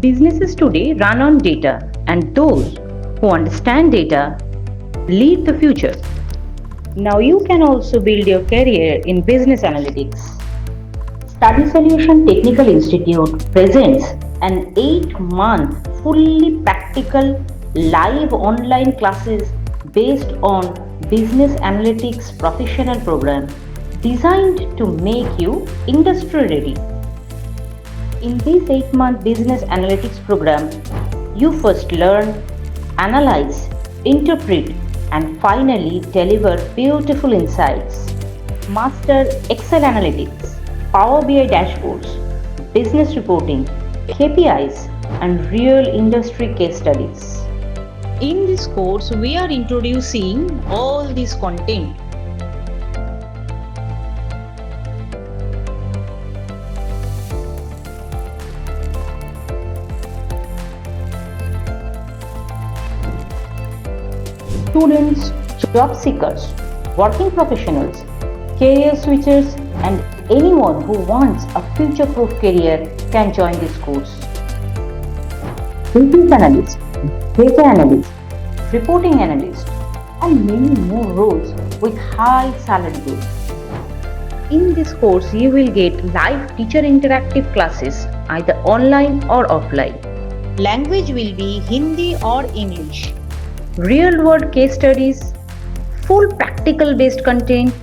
Businesses today run on data, and those who understand data lead the future. Now you can also build your career in business analytics. Study Solution Technical Institute presents an 8-month fully practical live online classes based on business analytics professional program designed to make you industry ready. In this 8-month business analytics program, you first learn, analyze, interpret, and finally deliver beautiful insights. Master Excel analytics, Power BI dashboards, business reporting, KPIs, and real industry case studies. In this course, we are introducing all this content. Students, job seekers, working professionals, career switchers, and anyone who wants a future-proof career can join this course. Business analyst, data analyst, reporting analyst, and many more roles with high salary growth. In this course, you will get live teacher interactive classes either online or offline. Language will be Hindi or English. Real world case studies, full practical based content,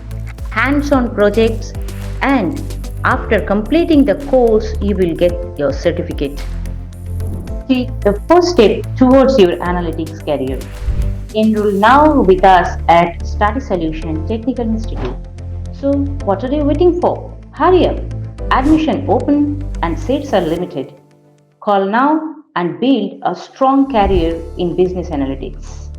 hands on projects, and after completing the course, you will get your certificate. Take the first step towards your analytics career. Enroll now with us at Study Solution Technical Institute. So, what are you waiting for? Hurry up! Admission open and seats are limited. Call now and build a strong career in business analytics.